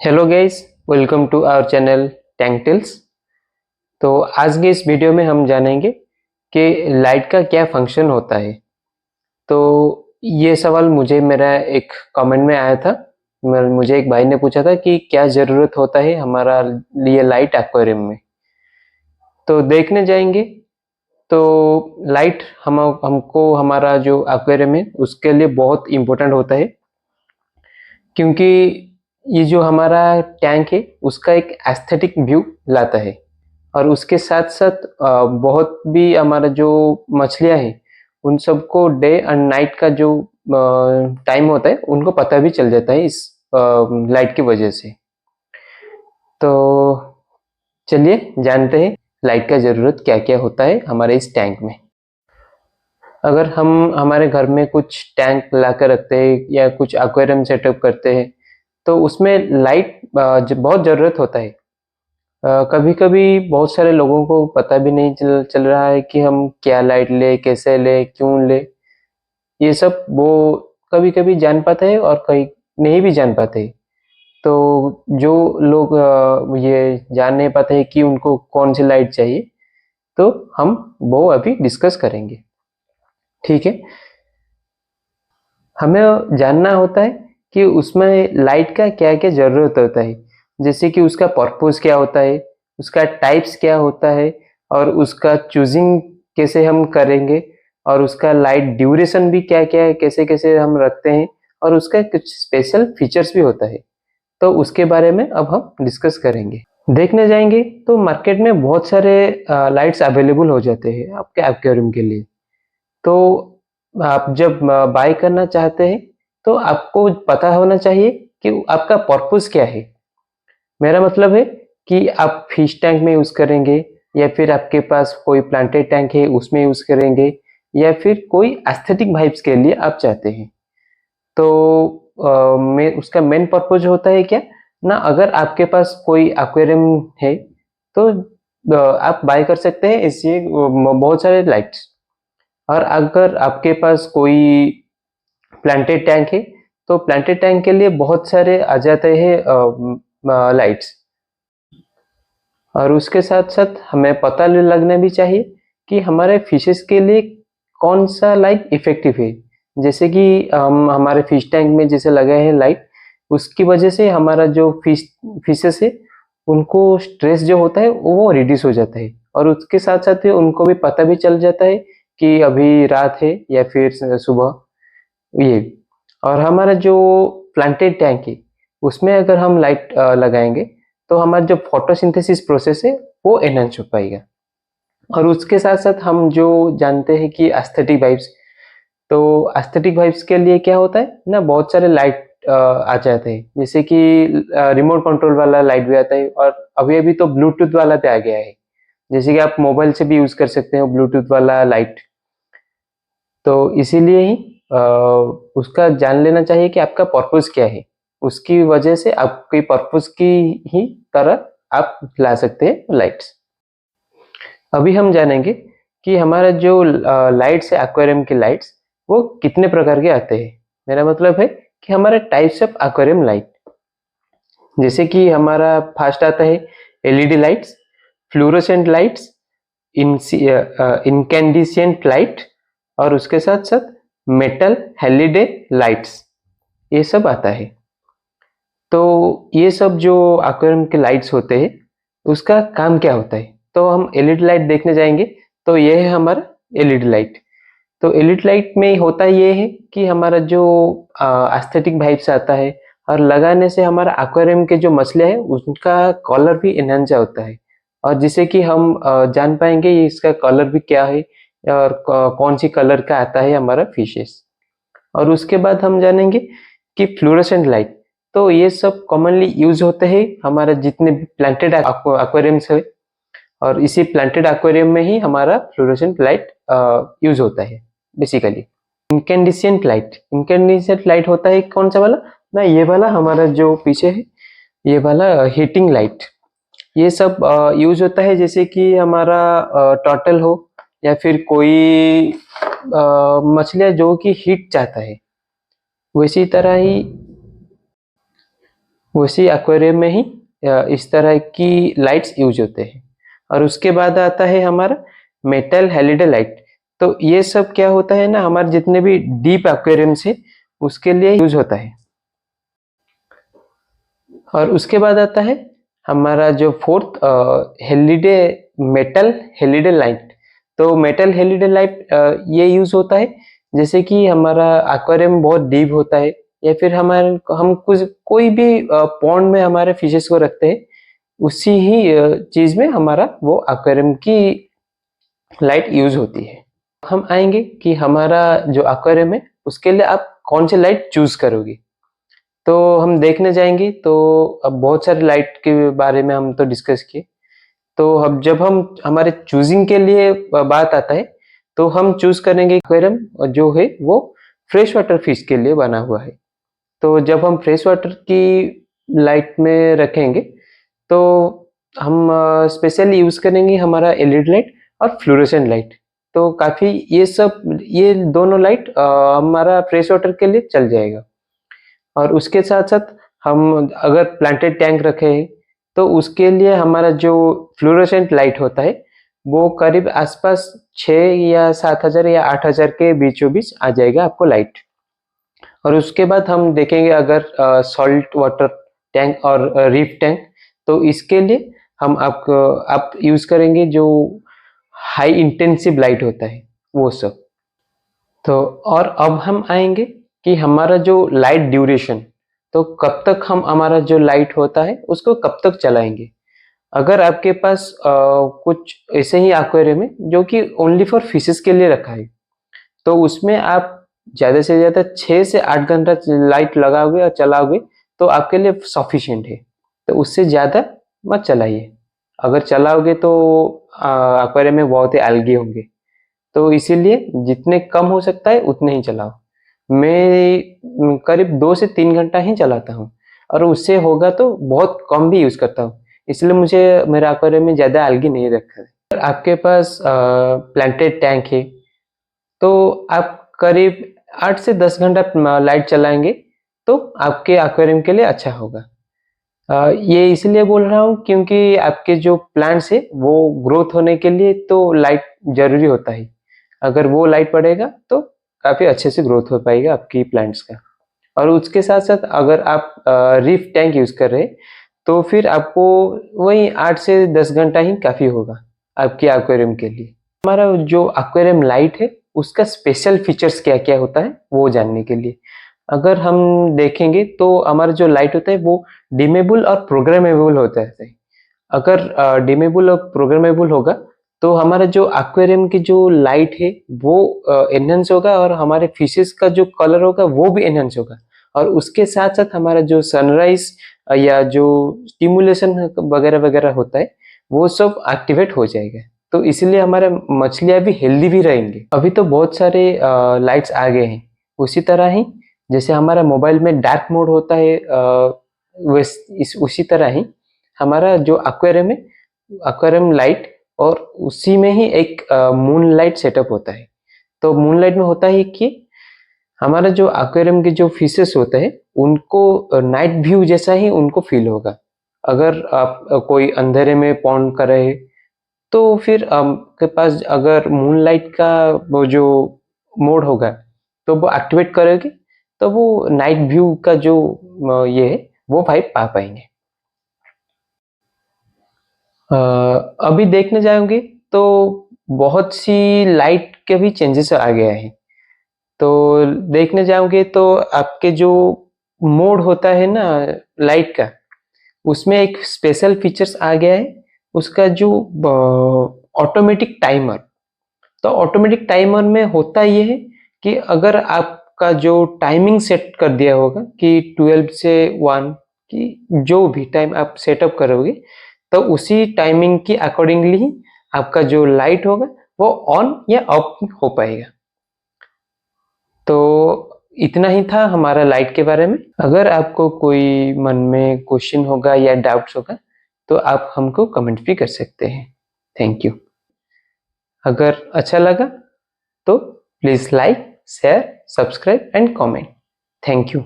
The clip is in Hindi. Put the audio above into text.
Hello guys, welcome to our channel Tank Tales. तो आज के इस वीडियो में हम जानेंगे कि लाइट का क्या फंक्शन होता है। तो ये सवाल मुझे मेरा एक कमेंट में आया था। मुझे एक भाई ने पूछा था कि क्या ज़रूरत होता है हमारा लिए लाइट एक्वेरियम में। तो देखने जाएंगे। तो लाइट हमको हमारा जो एक्वेरियम है उसके लिए बहुत इम्पोर्टेंट होता है, क्योंकि ये जो हमारा टैंक है उसका एक एस्थेटिक व्यू लाता है। और उसके साथ साथ बहुत भी हमारा जो मछलियां हैं उन सबको डे एंड नाइट का जो टाइम होता है उनको पता भी चल जाता है इस लाइट की वजह से। तो चलिए जानते हैं लाइट का ज़रूरत क्या क्या होता है हमारे इस टैंक में। अगर हम हमारे घर में कुछ टैंक ला कर रखते हैं या कुछ एक्वेरियम सेटअप करते हैं तो उसमें लाइट बहुत ज़रूरत होता है। कभी कभी बहुत सारे लोगों को पता भी नहीं चल रहा है कि हम क्या लाइट ले, कैसे ले, क्यों ले। ये सब वो कभी कभी जान पाते हैं और कहीं नहीं भी जान पाते। तो जो लोग ये जान नहीं पाते हैं कि उनको कौन सी लाइट चाहिए, तो हम वो अभी डिस्कस करेंगे। ठीक है। हमें जानना होता है कि उसमें लाइट का क्या क्या ज़रूरत होता है, जैसे कि उसका पर्पस क्या होता है, उसका टाइप्स क्या होता है, और उसका चूजिंग कैसे हम करेंगे, और उसका लाइट ड्यूरेशन भी क्या क्या है, कैसे कैसे हम रखते हैं, और उसका कुछ स्पेशल फीचर्स भी होता है। तो उसके बारे में अब हम डिस्कस करेंगे। देखने जाएंगे तो मार्केट में बहुत सारे लाइट्स अवेलेबल हो जाते हैं आपके एक्वेरियम के लिए। तो आप जब बाय करना चाहते हैं तो आपको पता होना चाहिए कि आपका पर्पस क्या है। मेरा मतलब है कि आप फिश टैंक में यूज़ करेंगे, या फिर आपके पास कोई प्लांटेड टैंक है उसमें यूज़ करेंगे, या फिर कोई एस्थेटिक वाइब्स के लिए आप चाहते हैं। तो मैं उसका मेन पर्पस होता है क्या ना, अगर आपके पास कोई एक्वेरियम है तो आप बाय कर सकते हैं इससे बहुत सारे लाइट्स। और अगर आपके पास कोई प्लांटेड टैंक है तो प्लांटेड टैंक के लिए बहुत सारे आ जाते हैं लाइट्स। और उसके साथ साथ हमें पता लगना भी चाहिए कि हमारे फिशेस के लिए कौन सा लाइट इफेक्टिव है। जैसे कि हम हमारे फिश टैंक में जैसे लगाए हैं लाइट, उसकी वजह से हमारा जो फिशेस है उनको स्ट्रेस जो होता है वो रिड्यूस हो जाता है। और उसके साथ साथ ही उनको भी पता भी चल जाता है कि अभी रात है या फिर सुबह ये। और हमारा जो प्लांटेड टैंक है उसमें अगर हम लाइट लगाएंगे तो हमारा जो फोटोसिंथेसिस प्रोसेस है वो एनहांस हो पाएगा। और उसके साथ साथ हम जो जानते हैं कि एस्थेटिक वाइब्स, तो एस्थेटिक वाइब्स के लिए क्या होता है ना, बहुत सारे लाइट आ जाते हैं, जैसे कि रिमोट कंट्रोल वाला लाइट भी आता है, और अभी अभी तो ब्लूटूथ वाला भी आ गया है। जैसे कि आप मोबाइल से भी यूज कर सकते हो ब्लूटूथ वाला लाइट। तो इसीलिए ही अ, उसका जान लेना चाहिए कि आपका पर्पस क्या है। उसकी वजह से आपके पर्पस की ही तरह आप ला सकते हैं लाइट्स। अभी हम जानेंगे कि हमारा जो लाइट्स है एक्वेरियम की लाइट्स, वो कितने प्रकार के आते हैं। मेरा मतलब है कि हमारे टाइप्स ऑफ एक्वेरियम लाइट, जैसे कि हमारा फर्स्ट आता है LED lights, fluorescent lights, incandescent light, और उसके साथ साथ मेटल हेलिडे लाइट्स, ये सब आता है। तो ये सब जो एक्वेरियम के लाइट्स होते हैं उसका काम क्या होता है, तो हम एलईडी लाइट देखने जाएंगे। तो ये है हमारा एलईडी लाइट। तो एलईडी लाइट में होता ये है कि हमारा जो एस्थेटिक वाइब्स आता है, और लगाने से हमारा एक्वेरियम के जो मछलियां है उनका कलर भी एनहांस होता है। और जिससे कि हम जान पाएंगे ये इसका कलर भी क्या है, और कौन सी कलर का आता है हमारा फिशेस। और उसके बाद हम जानेंगे कि फ्लोरोसेंट लाइट, तो ये सब कॉमनली यूज होते हैं हमारे जितने भी प्लांटेड एक्वेरियम्स है, और इसी प्लांटेड एक्वेरियम में ही हमारा फ्लोरोसेंट लाइट यूज होता है बेसिकली। इनकैंडिसेंट लाइट होता है कौन सा वाला ना, ये वाला हमारा जो पीछे है, ये वाला हीटिंग लाइट। ये सब यूज होता है जैसे कि हमारा टर्टल हो, या फिर कोई मछलियां जो कि हीट चाहता है, वैसी तरह ही उसी एक्वेरियम में ही इस तरह की लाइट्स यूज होते हैं। और उसके बाद आता है हमारा मेटल हेलिडे लाइट। तो ये सब क्या होता है ना, हमारे जितने भी डीप एक्वेरियम्स है उसके लिए यूज होता है। और उसके बाद आता है हमारा जो fourth Halliday metal Halliday light. तो मेटल हेलिडे लाइट ये यूज होता है जैसे कि हमारा एक्वेरियम बहुत डीप होता है, या फिर हमारे हम कुछ कोई भी पॉन्ड में हमारे फिशेस को रखते हैं, उसी ही चीज में हमारा वो एक्वेरियम की लाइट यूज होती है। हम आएंगे कि हमारा जो एक्वेरियम है उसके लिए आप कौन सी लाइट चूज करोगे। तो हम देखने जाएंगे तो अब बहुत सारे लाइट के बारे में हम तो डिस्कस किए। तो अब जब हम हमारे चूजिंग के लिए बात आता है तो हम चूज करेंगे एक्वेरियम जो है वो फ्रेश वाटर फिश के लिए बना हुआ है। तो जब हम फ्रेश वाटर की लाइट में रखेंगे तो हम स्पेशली यूज करेंगे हमारा एलईडी लाइट और फ्लोरेसेंट लाइट। तो काफी ये दोनों लाइट हमारा फ्रेश वाटर के लिए चल जाएगा। और उसके साथ साथ हम अगर प्लांटेड टैंक रखे हैं तो उसके लिए हमारा जो फ्लोरोसेंट लाइट होता है वो करीब आसपास 6 या 7 हजार या 8 हजार के बीचों बीच आ जाएगा आपको लाइट। और उसके बाद हम देखेंगे अगर सॉल्ट वाटर टैंक और रीफ टैंक, तो इसके लिए हम आप यूज करेंगे जो हाई इंटेंसिव लाइट होता है वो सब। तो और अब हम आएंगे कि हमारा जो लाइट ड्यूरेशन, तो कब तक हम हमारा जो लाइट होता है उसको कब तक चलाएंगे। अगर आपके पास कुछ ऐसे ही एक्वेरियम है जो कि ओनली फॉर फिशेस के लिए रखा है, तो उसमें आप ज्यादा से ज्यादा 6 से 8 घंटा लाइट लगाओगे और चलाओगे तो आपके लिए सफिशिएंट है। तो उससे ज्यादा मत चलाइए। अगर चलाओगे तो एक्वेरियम में बहुत ही algae होंगे। तो इसीलिए जितने कम हो सकता है उतने ही चलाओ। मैं करीब 2 से 3 घंटा ही चलाता हूँ, और उससे होगा तो बहुत कम भी यूज करता हूँ, इसलिए मुझे मेरा एक्वेरियम में ज्यादा algae नहीं रखा है। अगर आपके पास प्लांटेड टैंक है तो आप करीब 8 से 10 घंटा लाइट चलाएंगे तो आपके एक्वेरियम के लिए अच्छा होगा। ये इसलिए बोल रहा हूँ क्योंकि आपके जो प्लांट्स है वो ग्रोथ होने के लिए तो लाइट जरूरी होता है। अगर वो लाइट पड़ेगा तो काफी अच्छे से ग्रोथ हो पाएगा आपकी प्लांट्स का। और उसके साथ साथ अगर आप रीफ टैंक यूज कर रहे हैं तो फिर आपको वही 8 से 10 घंटा ही काफी होगा आपके एक्वेरियम के लिए। हमारा जो एक्वेरियम लाइट है उसका स्पेशल फीचर्स क्या क्या होता है वो जानने के लिए अगर हम देखेंगे तो हमारा जो लाइट होता है वो डिमेबल और प्रोग्रामेबल होता है। अगर डिमेबल और प्रोग्रामेबल होगा तो हमारा जो एक्वेरियम की जो लाइट है वो एनहेंस होगा, और हमारे फिशेस का जो कलर होगा वो भी एनहेंस होगा। और उसके साथ साथ हमारा जो सनराइज या जो स्टिमुलेशन वगैरह वगैरह होता है वो सब एक्टिवेट हो जाएगा। तो इसलिए हमारे मछलियां भी हेल्दी भी रहेंगे। अभी तो बहुत सारे लाइट्स आ गए हैं, उसी तरह ही जैसे हमारा मोबाइल में डार्क मोड होता है उसी तरह ही हमारा जो एक्वेरियम है एक्वेरियम लाइट, और उसी में ही एक मून लाइट सेटअप होता है। तो मून लाइट में होता है कि हमारा जो एक्वेरियम के जो फिशेस होते हैं उनको नाइट व्यू जैसा ही उनको फील होगा। अगर आप कोई अंधेरे में पॉन्ड कर रहे हैं तो फिर आपके पास अगर मून लाइट का वो जो मोड होगा तो वो एक्टिवेट करोगे तो वो नाइट व्यू का जो ये है वो वाइब पा पाएंगे। अभी देखने जाओगे तो बहुत सी लाइट के भी चेंजेस आ गया है। तो देखने जाओगे तो आपके जो मोड होता है ना लाइट का, उसमें एक स्पेशल फीचर्स आ गया है उसका जो ऑटोमेटिक टाइमर। तो ऑटोमेटिक टाइमर में होता ये है कि अगर आपका जो टाइमिंग सेट कर दिया होगा कि 12 से 1 की जो भी टाइम आप सेटअप करोगे तो उसी टाइमिंग की अकॉर्डिंगली ही आपका जो लाइट होगा वो ऑन या ऑफ हो पाएगा। तो इतना ही था हमारा लाइट के बारे में। अगर आपको कोई मन में क्वेश्चन होगा या डाउट्स होगा तो आप हमको कमेंट भी कर सकते हैं। Thank you. अगर अच्छा लगा तो please like, share, subscribe and comment. Thank you.